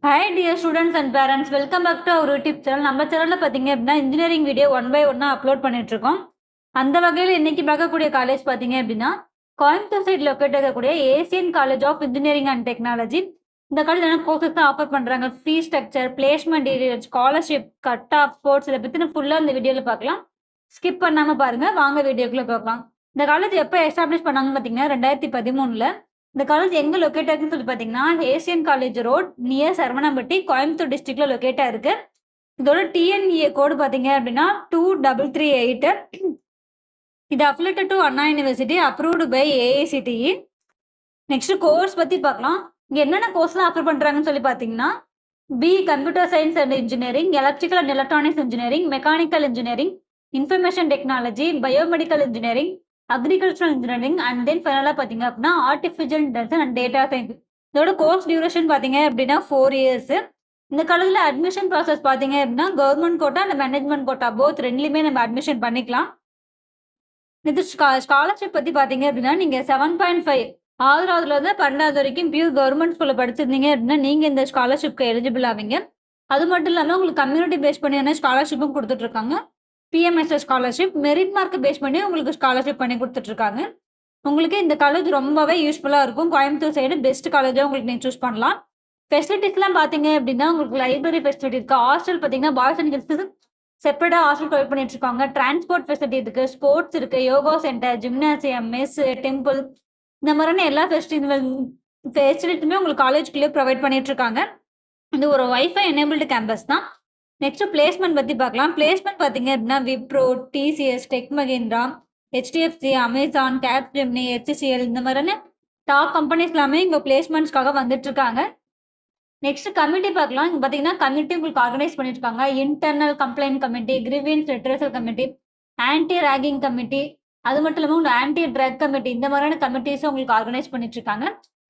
Hi dear students and parents, welcome back to our YouTube channel. நம்ம சேனல்ல பாத்தீங்க அப்படின்னா இன்ஜினியரிங் வீடியோ ஒன் பை ஒன்னா அப்லோட் பண்ணிட்டு இருக்கோம். அந்த வகையில் இன்னைக்கு பார்க்கக்கூடிய காலேஜ் பாத்தீங்க அப்படின்னா கோயம்புத்தூர் சைட் லொக்கேட் இருக்கக்கூடிய Asian college of engineering and technology. இந்த காலேஜ் என்ன கோர்சஸ் தான் ஆஃபர் பண்றாங்க, fee structure, placement details, scholarship, cut off, sports இதை பத்தி ஃபுல்லா இந்த வீடியோல பார்க்கலாம். ஸ்கிப் பண்ணாம பாருங்க, வாங்க வீடியோக்குள்ள பார்க்கலாம். இந்த காலேஜ் எப்போ எஸ்டாப்ளிஷ் பண்ணாங்கன்னு பாத்தீங்கன்னா 2013. இந்த காலேஜ் எங்கே லொக்கேட் ஆகுதுன்னு சொல்லி பார்த்தீங்கன்னா Asian college road near Saravanampatti, Coimbatore டிஸ்ட்ரிக்ட்ல லொக்கேட்டாக இருக்கு. இதோட டிஎன்இஏ கோடு பார்த்தீங்க அப்படின்னா 2338. இது affiliated to Anna university, approved by AICTE. Next course பற்றி பார்க்கலாம். இங்கே என்னென்ன கோர்ஸ்லாம் ஆஃபர் பண்ணுறாங்கன்னு சொல்லி பார்த்தீங்கன்னா B computer science and engineering, electrical and electronics engineering, mechanical engineering, information technology, biomedical engineering, agricultural engineering and then ஃபைனலாக பார்த்தீங்க அப்படின்னா artificial intelligence and data science. இதோட கோர்ஸ் டியூரேஷன் பார்த்தீங்க அப்படின்னா 4 years. இந்த காலேஜில் அட்மிஷன் ப்ராசஸ் பார்த்தீங்க அப்படின்னா government quota and management quota both ரெண்டுலையுமே நம்ம அட்மிஷன் பண்ணிக்கலாம். இது ஸ்காலர்ஷிப் பற்றி பார்த்தீங்க அப்படின்னா நீங்கள் 7.5 6வதுலேருந்து 12வது வரைக்கும் பியூர் கவர்மெண்ட் ஸ்கூலில் படிச்சிருந்தீங்க அப்படின்னா நீங்கள் இந்த ஸ்காலர்ஷிப்க்கு எலிஜிபிள் ஆவீங்க. அது மட்டும் இல்லாமல் உங்களுக்கு கம்யூனிட்டி பேஸ் பண்ணி ஸ்காலர்ஷிப்பும் கொடுத்துட்ருக்காங்க. PMSS scholarship, merit mark base பண்ணி உங்களுக்கு ஸ்காலர்ஷிப் பண்ணி கொடுத்துட்ருக்காங்க. உங்களுக்கு இந்த காலேஜ் ரொம்பவே யூஸ்ஃபுல்லாக இருக்கும். கோயம்புத்தூர் சைடு பெஸ்ட் காலேஜாக உங்களுக்கு நீங்கள் சூஸ் பண்ணலாம். ஃபெசிலிட்டிஸ்லாம் பார்த்தீங்க அப்படின்னா உங்களுக்கு லைப்ரரி ஃபெசிலிட்டி இருக்குது. ஹாஸ்டல் பார்த்தீங்கன்னா பாய்ஸ் அண்ட் கேர்ள்ஸுக்கு செப்பரேட்டாக ஹாஸ்டல் ப்ரொவைட் பண்ணிட்டு இருக்காங்க. டிரான்ஸ்போர்ட் ஃபெசிலிட்டி இருக்குது, ஸ்போர்ட்ஸ் இருக்குது, yoga centre, gymnasium, mess, temple, இந்த மாதிரியான எல்லா ஃபெசிலிட்டியுமே உங்களுக்கு காலேஜ்குள்ளேயே ப்ரொவைட் பண்ணிட்டு இருக்காங்க. இது ஒரு வைஃபை எனேபிள்டு கேம்பஸ் தான். நெக்ஸ்ட் பிளேஸ்மெண்ட் பற்றி பார்க்கலாம். பிளேஸ்மெண்ட் பார்த்தீங்க அப்படின்னா Wipro, TCS, tech Mahindra, HDFC, Amazon, Capgemini, HCL இந்த மாதிரியான டாப் கம்பெனிஸ் எல்லாமே இங்கே பிளேஸ்மெண்ட்ஸ்க்காக வந்துட்டு இருக்காங்க. நெக்ஸ்ட் கமிட்டி பார்க்கலாம். இங்கே பார்த்தீங்கன்னா கமிட்டி உங்களுக்கு ஆர்கனைஸ் பண்ணியிருக்காங்க. Internal complaint committee, grievance redressal committee, anti ragging committee, அது மட்டும் இல்லாமல் உங்களுக்கு ஆன்டி ட்ரக் கமிட்டி, இந்த மாதிரியான கமிட்டிஸும் உங்களுக்கு ஆர்கனைஸ் பண்ணிட்டு இருக்காங்க.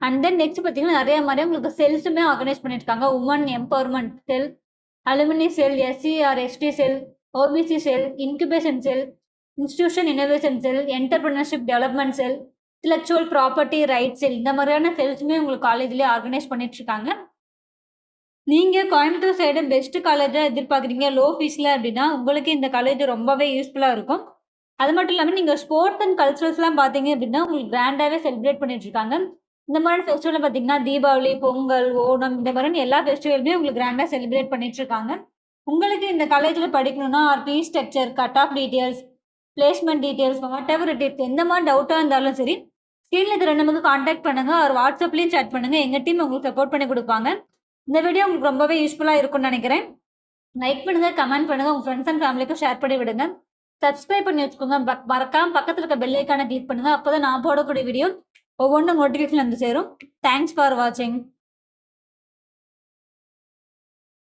அண்ட் தென் நெக்ஸ்ட் பார்த்தீங்கன்னா நிறைய மாதிரி உங்களுக்கு செல்ஸுமே ஆர்கனைஸ் பண்ணியிருக்காங்க. Women empowerment cell, alumni cell, SC or ST cell, OBC cell, incubation cell, institution innovation cell, entrepreneurship development cell, intellectual property right cell, இந்த மாதிரியான செல்ஸுமே உங்களுக்கு காலேஜ்லேயே ஆர்கனைஸ் பண்ணிட்டு இருக்காங்க. நீங்கள் கோயம்புத்தூர் சைடு பெஸ்ட் காலேஜாக எதிர்பார்க்குறீங்க லோ ஃபீஸில் அப்படின்னா உங்களுக்கு இந்த காலேஜ் ரொம்பவே யூஸ்ஃபுல்லாக இருக்கும். அது மட்டும் இல்லாமல் நீங்கள் ஸ்போர்ட்ஸ் அண்ட் கல்ச்சுரல்ஸ்லாம் பார்த்தீங்க அப்படின்னா உங்களுக்கு கிராண்டாகவே செலிப்ரேட் பண்ணிட்டு இருக்காங்க. இந்த மாதிரி ஃபெஸ்டிவல் பார்த்தீங்கன்னா தீபாவளி, பொங்கல், ஓணம், இந்த மாதிரி எல்லா ஃபெஸ்டிவலுமே உங்களுக்கு கிராண்டாக செலிப்ரேட் பண்ணிட்டு இருக்காங்க. உங்களுக்கு இந்த காலேஜில் படிக்கணும்னா ஃபீ structure, cut off details, placement details, what ever it is, எந்த மாதிரி டவுட்டாக இருந்தாலும் சரி ஸ்க்ரீனில் இருக்கிற நம்பருக்கு காண்டாக்ட் பண்ணுங்கள். ஒரு வாட்ஸ்அப்லேயும் சேட் பண்ணுங்கள். எங்கள் டீம் உங்களுக்கு சப்போர்ட் பண்ணி கொடுப்பாங்க. இந்த வீடியோ உங்களுக்கு ரொம்பவே யூஸ்ஃபுல்லாக இருக்கும்னு நினைக்கிறேன். லைக் பண்ணுங்கள், கமெண்ட் பண்ணுங்கள், உங்கள் ஃப்ரெண்ட்ஸ் அண்ட் ஃபேமிலிக்கும் ஷேர் பண்ணி விடுங்க. சப்ஸ்கிரைப் பண்ணி வச்சுக்கோங்க. மறக்காம பக்கத்தில் இருக்க பெல் ஐக்கானை கிளிக் பண்ணுங்கள். அப்போ தான் நான் போடக்கூடிய வீடியோ ஒவ்வொன்றும் நோட்டிஃபிகேஷன் வந்து சேரும். தேங்க்ஸ் ஃபார் வாட்சிங்.